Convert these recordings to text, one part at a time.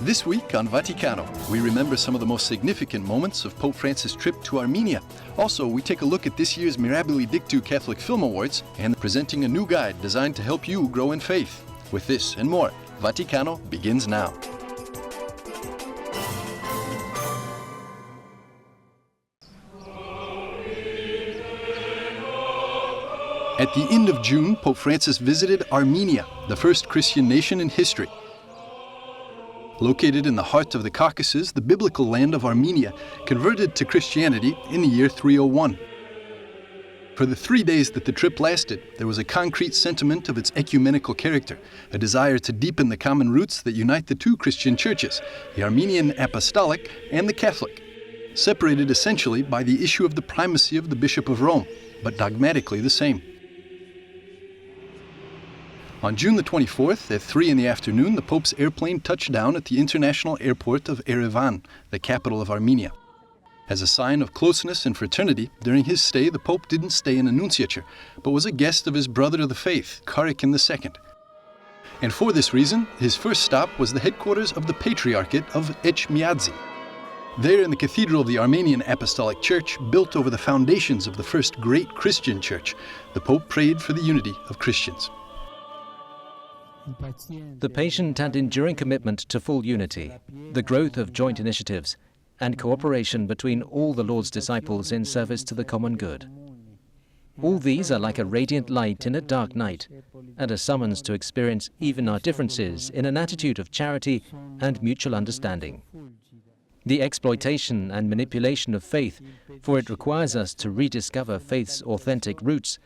This week on Vaticano, we remember some of the most significant moments of Pope Francis' trip to Armenia. Also, we take a look at this year's Mirabile Dictu Catholic Film Awards and presenting a new guide designed to help you grow in faith. With this and more, Vaticano begins now. At the end of June, Pope Francis visited Armenia, the first Christian nation in history. Located in the heart of the Caucasus, the biblical land of Armenia converted to Christianity in the year 301. For the 3 days that the trip lasted, there was a concrete sentiment of its ecumenical character, a desire to deepen the common roots that unite the two Christian churches, the Armenian Apostolic and the Catholic, separated essentially by the issue of the primacy of the Bishop of Rome, but dogmatically the same. On June the 24th, at 3 in the afternoon, the Pope's airplane touched down at the international airport of Yerevan, the capital of Armenia. As a sign of closeness and fraternity, during his stay, the Pope didn't stay in a nunciature, but was a guest of his brother of the faith, Karakin II. And for this reason, his first stop was the headquarters of the Patriarchate of Echmiadzin. There in the cathedral of the Armenian Apostolic Church, built over the foundations of the first great Christian church, the Pope prayed for the unity of Christians. The patient and enduring commitment to full unity, the growth of joint initiatives, and cooperation between all the Lord's disciples in service to the common good. All these are like a radiant light in a dark night, and a summons to experience even our differences in an attitude of charity and mutual understanding. The exploitation and manipulation of faith, for it requires us to rediscover faith's authentic roots,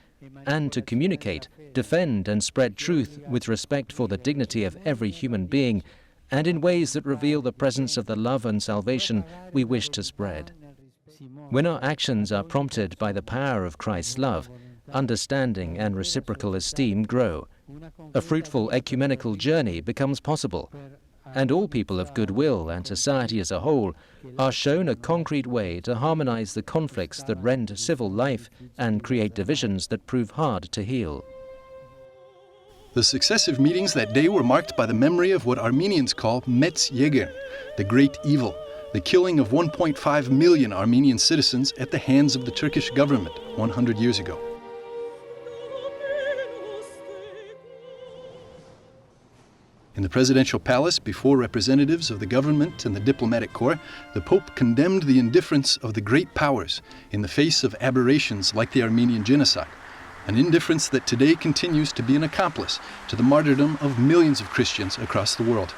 and to communicate, defend and spread truth with respect for the dignity of every human being, and in ways that reveal the presence of the love and salvation we wish to spread. When our actions are prompted by the power of Christ's love, understanding and reciprocal esteem grow. A fruitful ecumenical journey becomes possible, and all people of goodwill and society as a whole are shown a concrete way to harmonize the conflicts that rend civil life and create divisions that prove hard to heal. The successive meetings that day were marked by the memory of what Armenians call Metz Yeger, the great evil, the killing of 1.5 million Armenian citizens at the hands of the Turkish government 100 years ago. In the presidential palace, before representatives of the government and the diplomatic corps, the Pope condemned the indifference of the great powers in the face of aberrations like the Armenian genocide, an indifference that today continues to be an accomplice to the martyrdom of millions of Christians across the world.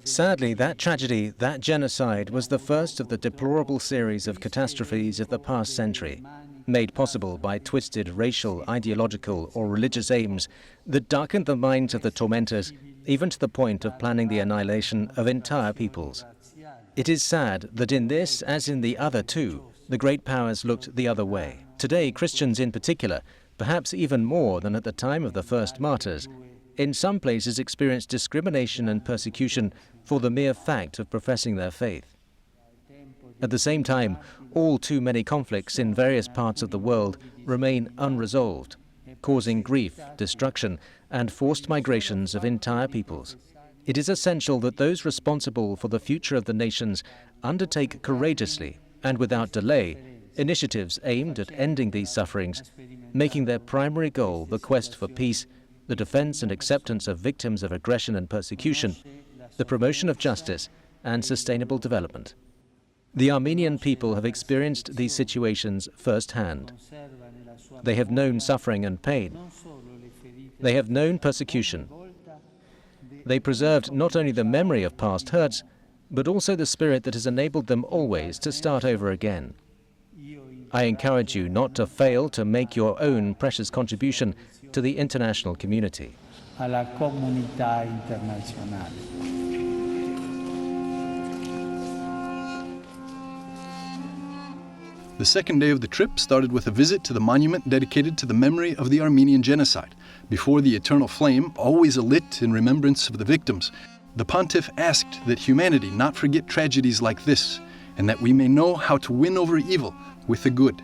Sadly, that tragedy, that genocide, was the first of the deplorable series of catastrophes of the past century, made possible by twisted racial, ideological or religious aims that darkened the minds of the tormentors, even to the point of planning the annihilation of entire peoples. It is sad that in this, as in the other two, the great powers looked the other way. Today, Christians in particular, perhaps even more than at the time of the first martyrs, in some places experience discrimination and persecution for the mere fact of professing their faith. At the same time, all too many conflicts in various parts of the world remain unresolved, causing grief, destruction, and forced migrations of entire peoples. It is essential that those responsible for the future of the nations undertake courageously and without delay initiatives aimed at ending these sufferings, making their primary goal the quest for peace, the defense and acceptance of victims of aggression and persecution, the promotion of justice, and sustainable development. The Armenian people have experienced these situations firsthand. They have known suffering and pain. They have known persecution. They preserved not only the memory of past hurts, but also the spirit that has enabled them always to start over again. I encourage you not to fail to make your own precious contribution to the international community. Alla comunità internazionale. The second day of the trip started with a visit to the monument dedicated to the memory of the Armenian genocide. Before the eternal flame, always alit in remembrance of the victims, the pontiff asked that humanity not forget tragedies like this, and that we may know how to win over evil with the good.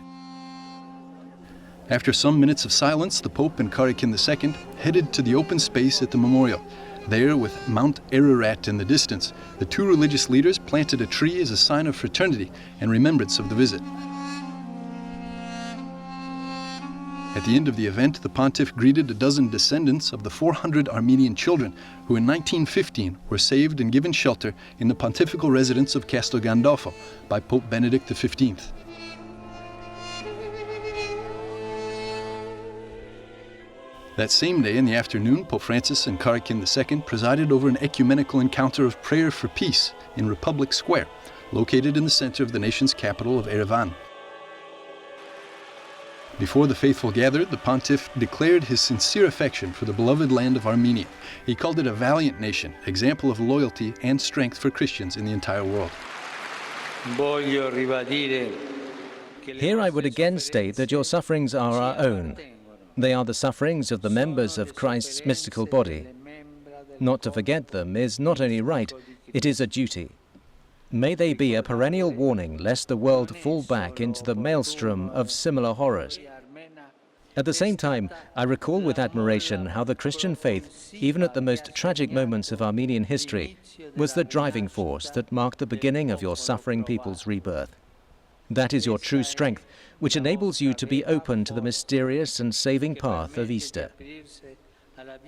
After some minutes of silence, the Pope and Karakin II headed to the open space at the memorial. There, with Mount Ararat in the distance, the two religious leaders planted a tree as a sign of fraternity and remembrance of the visit. At the end of the event, the pontiff greeted a dozen descendants of the 400 Armenian children who in 1915 were saved and given shelter in the pontifical residence of Castel Gandolfo by Pope Benedict XV. That same day in the afternoon, Pope Francis and Karakin II presided over an ecumenical encounter of prayer for peace in Republic Square, located in the center of the nation's capital of Yerevan. Before the faithful gathered, the pontiff declared his sincere affection for the beloved land of Armenia. He called it a valiant nation, example of loyalty and strength for Christians in the entire world. Here I would again state that your sufferings are our own. They are the sufferings of the members of Christ's mystical body. Not to forget them is not only right, it is a duty. May they be a perennial warning lest the world fall back into the maelstrom of similar horrors. At the same time, I recall with admiration how the Christian faith, even at the most tragic moments of Armenian history, was the driving force that marked the beginning of your suffering people's rebirth. That is your true strength, which enables you to be open to the mysterious and saving path of Easter.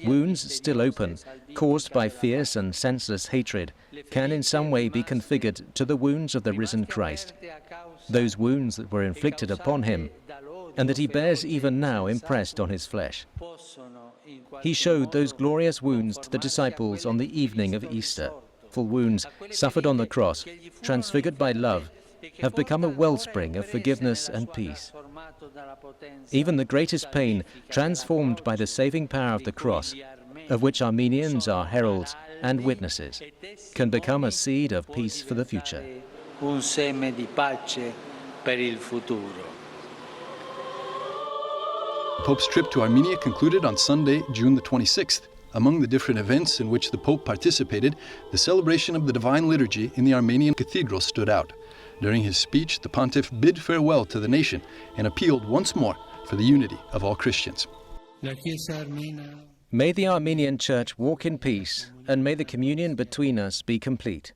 Wounds still open, caused by fierce and senseless hatred, can in some way be configured to the wounds of the risen Christ, those wounds that were inflicted upon him, and that he bears even now impressed on his flesh. He showed those glorious wounds to the disciples on the evening of Easter, full wounds suffered on the cross, transfigured by love, have become a wellspring of forgiveness and peace. Even the greatest pain, transformed by the saving power of the cross, of which Armenians are heralds and witnesses, can become a seed of peace for the future. The Pope's trip to Armenia concluded on Sunday, June the 26th. Among the different events in which the Pope participated, the celebration of the Divine Liturgy in the Armenian cathedral stood out. During his speech, the pontiff bid farewell to the nation and appealed once more for the unity of all Christians. May the Armenian Church walk in peace, and may the communion between us be complete.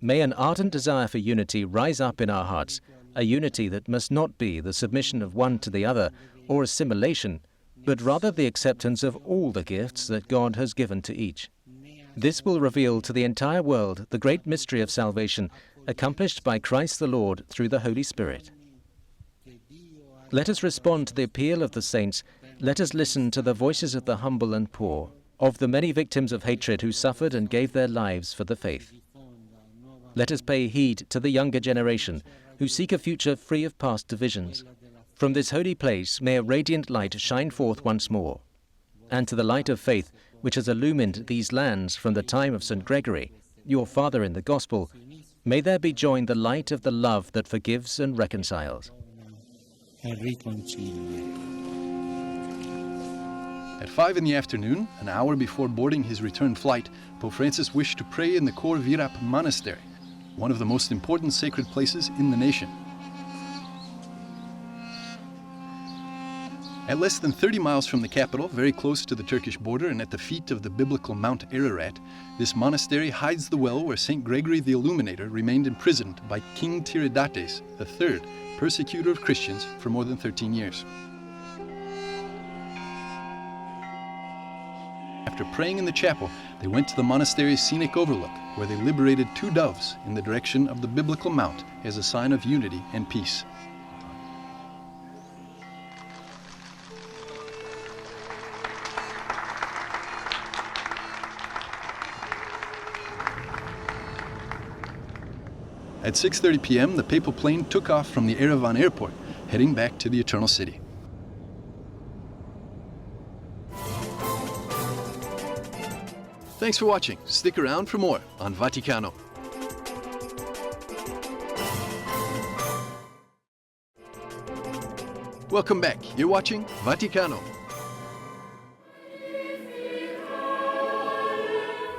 May an ardent desire for unity rise up in our hearts, a unity that must not be the submission of one to the other or assimilation, but rather the acceptance of all the gifts that God has given to each. This will reveal to the entire world the great mystery of salvation accomplished by Christ the Lord through the Holy Spirit. Let us respond to the appeal of the saints. Let us listen to the voices of the humble and poor, of the many victims of hatred who suffered and gave their lives for the faith. Let us pay heed to the younger generation who seek a future free of past divisions. From this holy place may a radiant light shine forth once more. And to the light of faith, which has illumined these lands from the time of St. Gregory, your father in the gospel, may there be joined the light of the love that forgives and reconciles. At 5 in the afternoon, an hour before boarding his return flight, Pope Francis wished to pray in the Khor Virap Monastery, one of the most important sacred places in the nation. At less than 30 miles from the capital, very close to the Turkish border and at the feet of the biblical Mount Ararat, this monastery hides the well where St. Gregory the Illuminator remained imprisoned by King Tiridates III, persecutor of Christians, for more than 13 years. After praying in the chapel, they went to the monastery's scenic overlook, where they liberated 2 doves in the direction of the biblical mount as a sign of unity and peace. At 6:30 p.m., the papal plane took off from the Yerevan airport, heading back to the Eternal City. Thanks for watching. Stick around for more on Vaticano. Welcome back. You're watching Vaticano.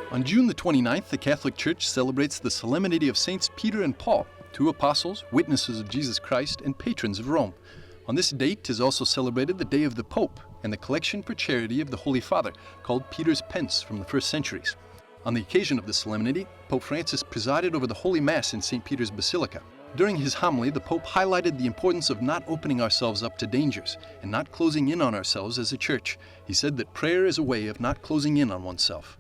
On June the 29th, the Catholic Church celebrates the solemnity of Saints Peter and Paul, 2 apostles, witnesses of Jesus Christ, and patrons of Rome. On this date is also celebrated the Day of the Pope and the collection for charity of the Holy Father, called Peter's Pence from the first centuries. On the occasion of this solemnity, Pope Francis presided over the Holy Mass in St. Peter's Basilica. During his homily, the Pope highlighted the importance of not opening ourselves up to dangers and not closing in on ourselves as a church. He said that prayer is a way of not closing in on oneself.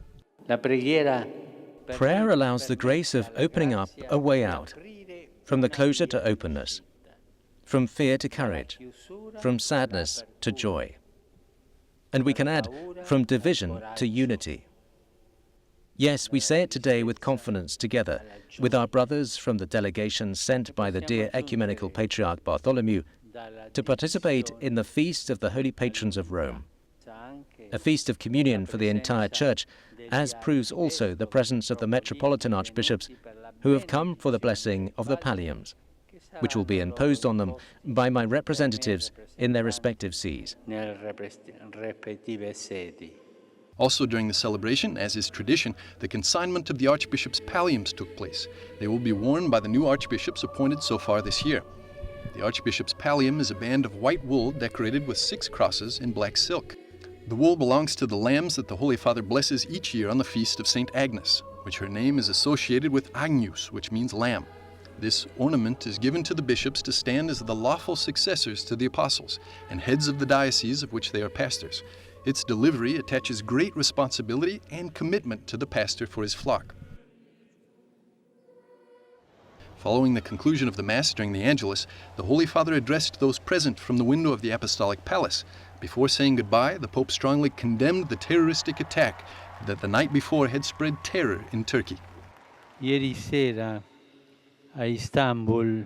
Prayer allows the grace of opening up a way out, from the closure to openness, from fear to courage, from sadness to joy. And we can add, from division to unity. Yes, we say it today with confidence together, with our brothers from the delegation sent by the dear Ecumenical Patriarch Bartholomew to participate in the Feast of the Holy Patrons of Rome, a feast of communion for the entire Church, as proves also the presence of the Metropolitan Archbishops who have come for the blessing of the palliums, which will be imposed on them by my representatives in their respective sees. Also during the celebration, as is tradition, the consignment of the Archbishop's palliums took place. They will be worn by the new Archbishops appointed so far this year. The Archbishop's pallium is a band of white wool decorated with 6 crosses in black silk. The wool belongs to the lambs that the Holy Father blesses each year on the feast of St. Agnes, which her name is associated with Agnus, which means lamb. This ornament is given to the bishops to stand as the lawful successors to the apostles and heads of the diocese of which they are pastors. Its delivery attaches great responsibility and commitment to the pastor for his flock. Following the conclusion of the Mass during the Angelus, the Holy Father addressed those present from the window of the Apostolic Palace. Before saying goodbye, the Pope strongly condemned the terroristic attack that the night before had spread terror in Turkey. Ieri sera a Istanbul.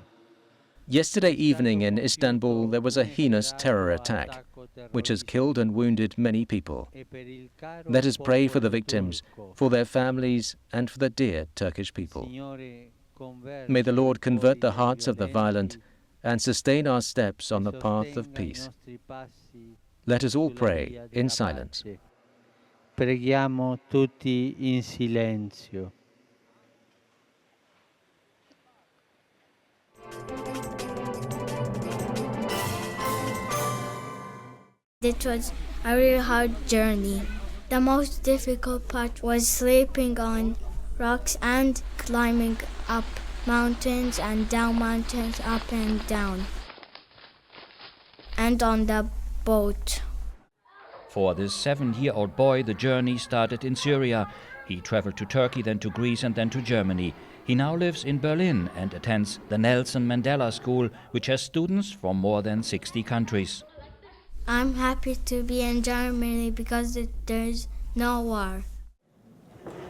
Yesterday evening in Istanbul, there was a heinous terror attack, which has killed and wounded many people. Let us pray for the victims, for their families, and for the dear Turkish people. May the Lord convert the hearts of the violent and sustain our steps on the path of peace. Let us all pray in silence. Preghiamo tutti in silenzio. It was a really hard journey. The most difficult part was sleeping on rocks and climbing up mountains and down mountains, up and down, and on the boat. For this 7-year-old boy, the journey started in Syria. He traveled to Turkey, then to Greece, and then to Germany. He now lives in Berlin and attends the Nelson Mandela School, which has students from more than 60 countries. I'm happy to be in Germany because there's no war.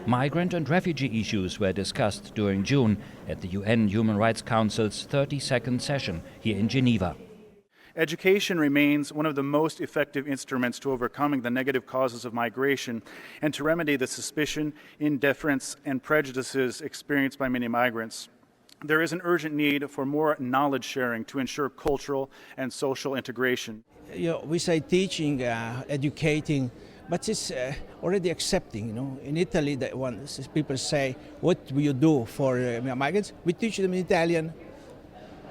Migrant and refugee issues were discussed during June at the UN Human Rights Council's 32nd session here in Geneva. Education remains one of the most effective instruments to overcoming the negative causes of migration and to remedy the suspicion, indifference, and prejudices experienced by many migrants. There is an urgent need for more knowledge sharing to ensure cultural and social integration. We say teaching, educating, but it's already accepting. In Italy, people say, "What do you do for migrants?" We teach them in Italian.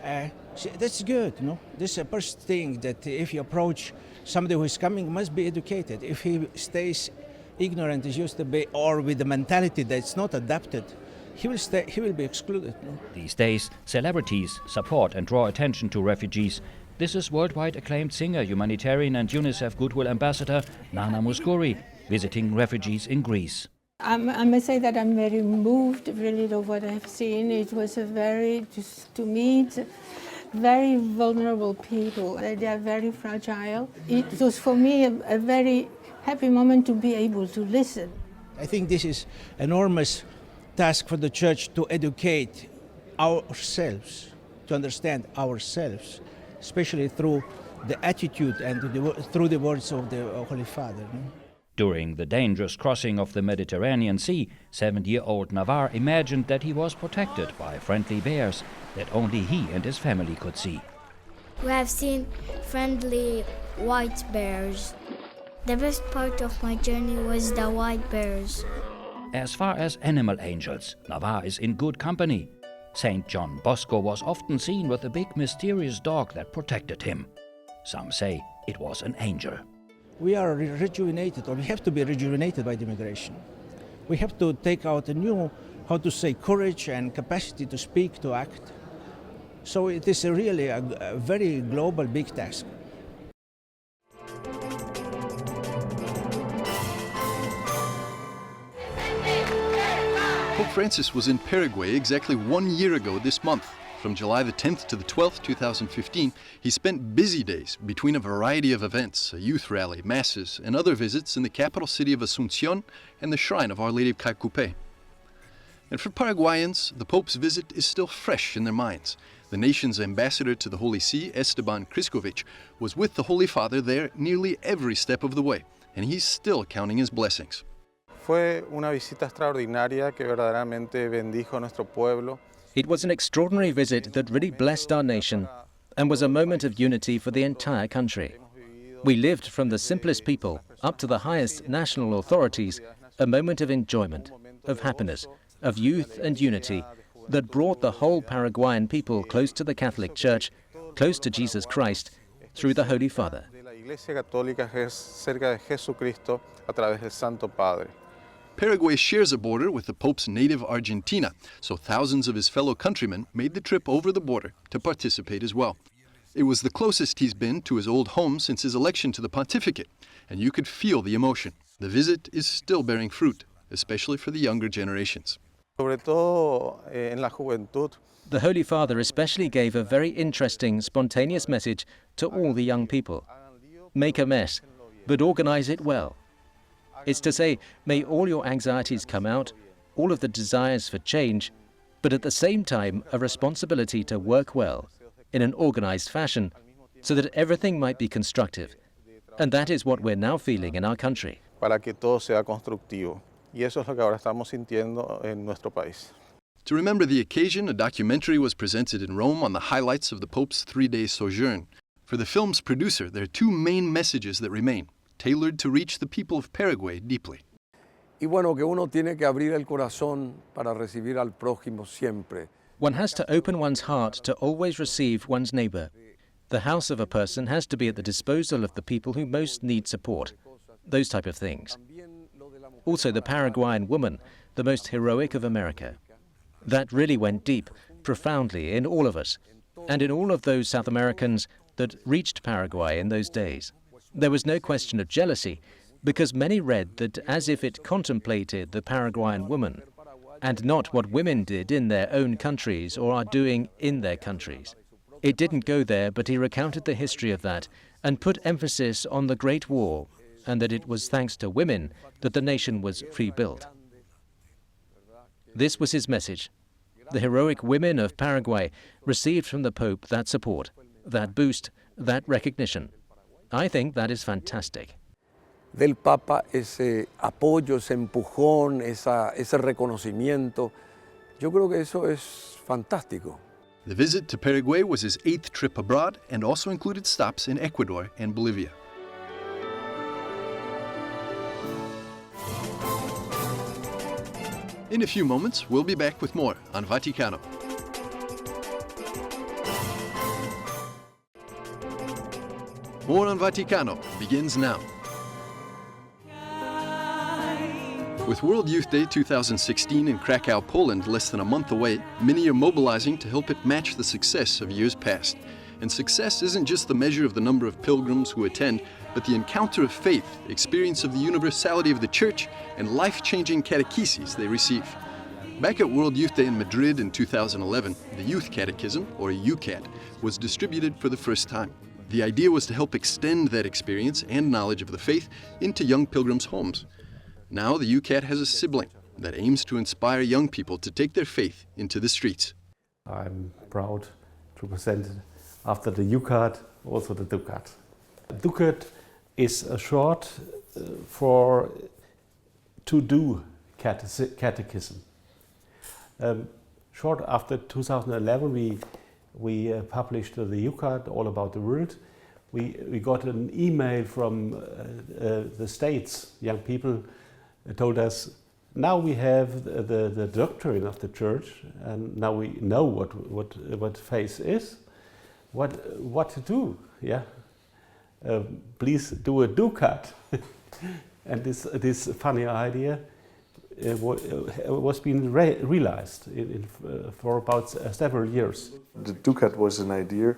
That's good. This is the first thing, that if you approach somebody who is coming, must be educated. If he stays ignorant as used to be, or with the mentality that's not adapted, he will be excluded. These days, celebrities support and draw attention to refugees. This is worldwide acclaimed singer, humanitarian and UNICEF Goodwill Ambassador Nana Mouskouri, visiting refugees in Greece. I must say that I'm very moved really of what I've seen. It was to meet very vulnerable people. They are very fragile. It was for me a very happy moment to be able to listen. I think this is an enormous task for the Church to educate ourselves, to understand ourselves, especially through the attitude and through the words of the Holy Father. During the dangerous crossing of the Mediterranean Sea, 7-year-old Navarre imagined that he was protected by friendly bears that only he and his family could see. We have seen friendly white bears. The best part of my journey was the white bears. As far as animal angels, Navarre is in good company. Saint John Bosco was often seen with a big mysterious dog that protected him. Some say it was an angel. We are rejuvenated, or we have to be rejuvenated by the immigration. We have to take out a new, how to say, courage and capacity to speak, to act. So it is really a very global, big task. Pope Francis was in Paraguay exactly 1 year ago this month. From July the 10th to the 12th, 2015, he spent busy days between a variety of events, a youth rally, masses, and other visits in the capital city of Asunción and the shrine of Our Lady of Cacupe. And for Paraguayans, the Pope's visit is still fresh in their minds. The nation's ambassador to the Holy See, Esteban Kriskovich, was with the Holy Father there nearly every step of the way, and he's still counting his blessings. Fue una visita extraordinaria que verdaderamente bendijo a nuestro pueblo. It was an extraordinary visit that really blessed our nation and was a moment of unity for the entire country. We lived from the simplest people up to the highest national authorities, a moment of enjoyment, of happiness, of youth and unity that brought the whole Paraguayan people close to the Catholic Church, close to Jesus Christ, through the Holy Father. La Iglesia Católica es cerca de Jesucristo a través del Santo Padre. Paraguay shares a border with the Pope's native Argentina, so thousands of his fellow countrymen made the trip over the border to participate as well. It was the closest he's been to his old home since his election to the pontificate, and you could feel the emotion. The visit is still bearing fruit, especially for the younger generations. Sobre todo en la juventud. The Holy Father especially gave a very interesting, spontaneous message to all the young people. Make a mess, but organize it well. It's to say, may all your anxieties come out, all of the desires for change, but at the same time a responsibility to work well, in an organized fashion, so that everything might be constructive. And that is what we're now feeling in our country. Para que todo sea constructivo. Y eso es lo que ahora estamos sintiendo en nuestro país. To remember the occasion, a documentary was presented in Rome on the highlights of the Pope's 3-day sojourn. For the film's producer, there are two main messages that remain, tailored to reach the people of Paraguay deeply. Y bueno, que uno tiene que abrir el corazón para recibir al prójimo siempre. One has to open one's heart to always receive one's neighbor. The house of a person has to be at the disposal of the people who most need support. Those type of things. Also the Paraguayan woman, the most heroic of America. That really went deep, profoundly in all of us, and in all of those South Americans that reached Paraguay in those days. There was no question of jealousy, because many read that as if it contemplated the Paraguayan woman, and not what women did in their own countries or are doing in their countries. It didn't go there, but he recounted the history of that and put emphasis on the Great War, and that it was thanks to women that the nation was rebuilt. This was his message. The heroic women of Paraguay received from the Pope that support, that boost, that recognition. I think that is fantastic. Del Papa ese apoyo, ese empujón, ese reconocimiento, yo creo que eso es fantástico. The visit to Paraguay was his 8th trip abroad and also included stops in Ecuador and Bolivia. In a few moments, we'll be back with more on Vaticano. More on Vaticano begins now. With World Youth Day 2016 in Krakow, Poland, less than a month away, many are mobilizing to help it match the success of years past. And success isn't just the measure of the number of pilgrims who attend, but the encounter of faith, experience of the universality of the Church, and life-changing catecheses they receive. Back at World Youth Day in Madrid in 2011, the Youth Catechism, or UCAT, was distributed for the first time. The idea was to help extend that experience and knowledge of the faith into young pilgrims' homes. Now the UCAT has a sibling that aims to inspire young people to take their faith into the streets. I'm proud to present, after the UCAT, also the Dukat. Dukat is a short for to-do catechism. Short after 2011, we published the UCAT, all about the world. We got an email from the States. Young people told us, now we have the doctrine of the Church, and now we know what faith is, what to do, yeah. please do a Dukat. And this funny idea was being realized for about several years. The Dukat was an idea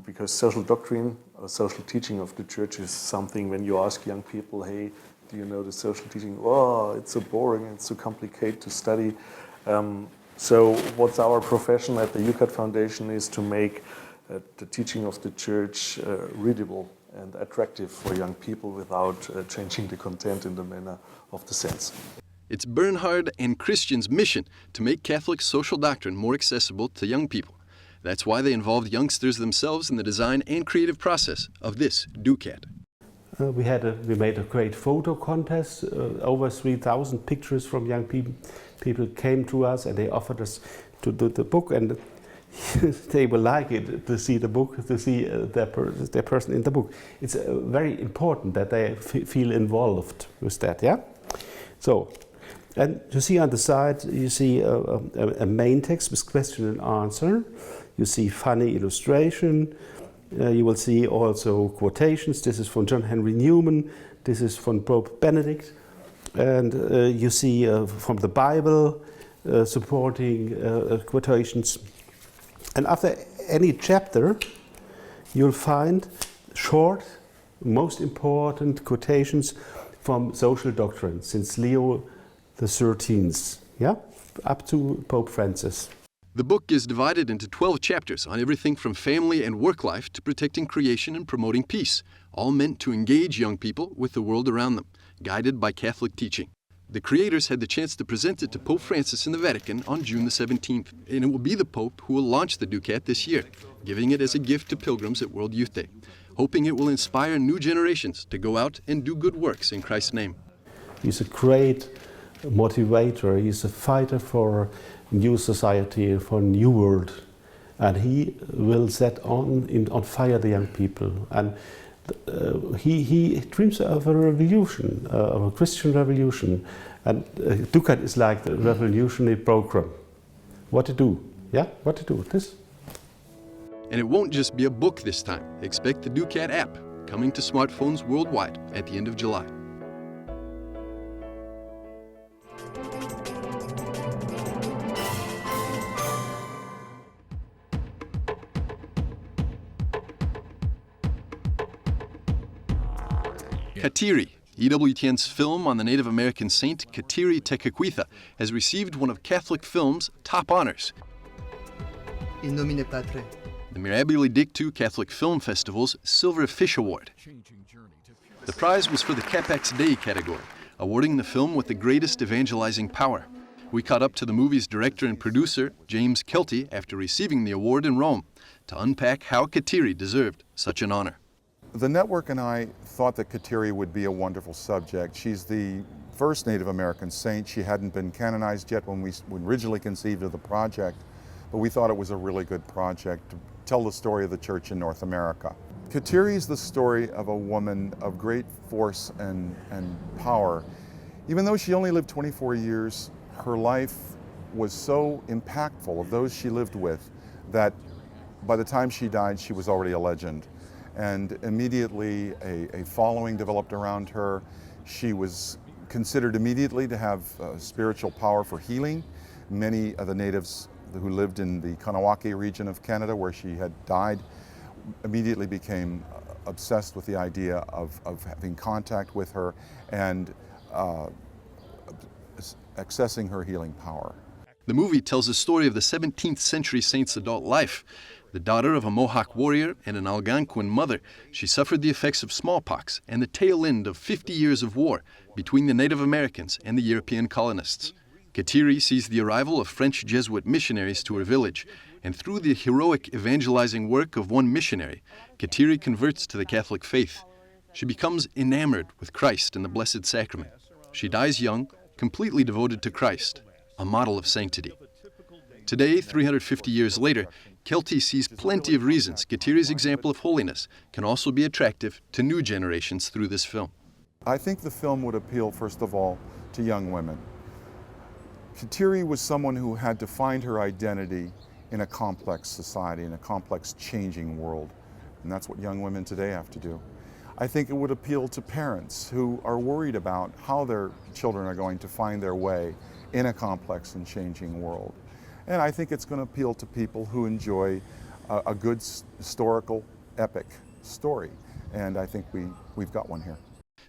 because social doctrine or social teaching of the church is something when you ask young people, hey, do you know the social teaching? Oh, it's so boring, it's so complicated to study. So what's our profession at the Dukat Foundation is to make the teaching of the church readable and attractive for young people without changing the content in the manner of the sense. It's Bernhard and Christian's mission to make Catholic social doctrine more accessible to young people. That's why they involved youngsters themselves in the design and creative process of this Dukat. We made a great photo contest. Over 3,000 pictures from young people. People came to us and they offered us to do the book, and they will like it to see the book, to see their person in the book. It's very important that they feel involved with that. Yeah. So, and you see on the side, you see a main text with question and answer. You see funny illustration. You will see also quotations. This is from John Henry Newman. This is from Pope Benedict. And you see from the Bible supporting quotations. And after any chapter, you'll find short, most important quotations from social doctrine since Leo XIII, yeah, up to Pope Francis. The book is divided into 12 chapters on everything from family and work life to protecting creation and promoting peace, all meant to engage young people with the world around them, guided by Catholic teaching. The creators had the chance to present it to Pope Francis in the Vatican on June the 17th, and it will be the Pope who will launch the Dukat this year, giving it as a gift to pilgrims at World Youth Day, hoping it will inspire new generations to go out and do good works in Christ's name. He's a great motivator. He's a fighter for new society, for a new world, and he will set on fire the young people. And he dreams of a revolution, of a Christian revolution, and Dukat is like the revolutionary program. What to do? Yeah, what to do? This. And it won't just be a book this time. Expect the Dukat app coming to smartphones worldwide at the end of July. Kateri, EWTN's film on the Native American saint Kateri Tekakwitha, has received one of Catholic film's top honors, In nomine Patre. the Mirabile Dictu Catholic Film Festival's Silver Fish Award. The prize was for the Capax Dei category, awarding the film with the greatest evangelizing power. We caught up to the movie's director and producer, James Kelty, after receiving the award in Rome, to unpack how Kateri deserved such an honor. The network and I thought that Kateri would be a wonderful subject. She's the first Native American saint. She hadn't been canonized yet when we originally conceived of the project, but we thought it was a really good project to tell the story of the church in North America. Kateri is the story of a woman of great force and power. Even though she only lived 24 years, her life was so impactful of those she lived with that by the time she died, she was already a legend. And immediately a following developed around her. She was considered immediately to have spiritual power for healing. Many of the natives who lived in the Kanawake region of Canada where she had died immediately became obsessed with the idea of having contact with her and accessing her healing power. The movie tells the story of the 17th century saint's adult life. The daughter of a Mohawk warrior and an Algonquin mother, she suffered the effects of smallpox and the tail end of 50 years of war between the Native Americans and the European colonists. Kateri sees the arrival of French Jesuit missionaries to her village, and through the heroic evangelizing work of one missionary, Kateri converts to the Catholic faith. She becomes enamored with Christ and the Blessed Sacrament. She dies young, completely devoted to Christ, a model of sanctity. Today, 350 years later, Kelty sees plenty of reasons Kateri's example of holiness can also be attractive to new generations through this film. I think the film would appeal, first of all, to young women. Kateri was someone who had to find her identity in a complex society, in a complex changing world. and that's what young women today have to do. I think it would appeal to parents who are worried about how their children are going to find their way in a complex and changing world. And I think it's going to appeal to people who enjoy a good historical epic story. And I think we've got one here.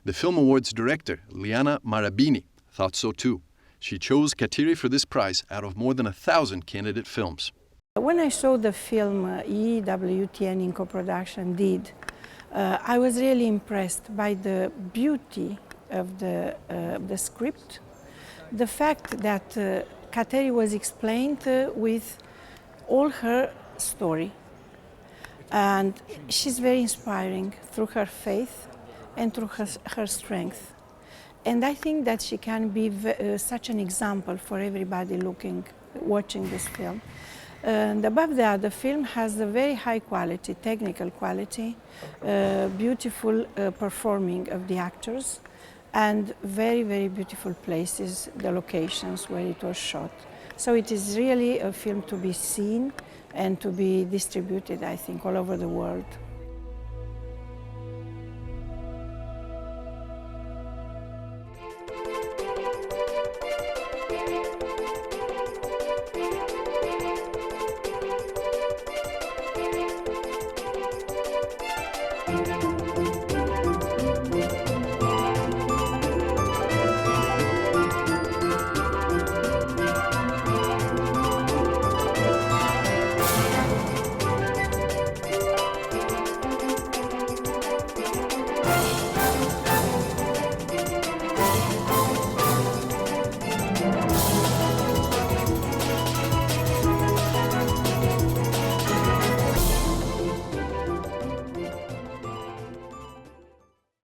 The Film Awards director, Liana Marabini, thought so too. She chose Kateri for this prize out of more than 1,000 candidate films. When I saw the film EWTN in co-production did, I was really impressed by the beauty of the script, the fact that Kateri was explained with all her story. And she's very inspiring through her faith and through her strength. And I think that she can be such an example for everybody watching this film. And above that, the film has a very high quality, technical quality, beautiful performing of the actors, and very, very beautiful places, the locations where it was shot. So it is really a film to be seen and to be distributed, I think, all over the world.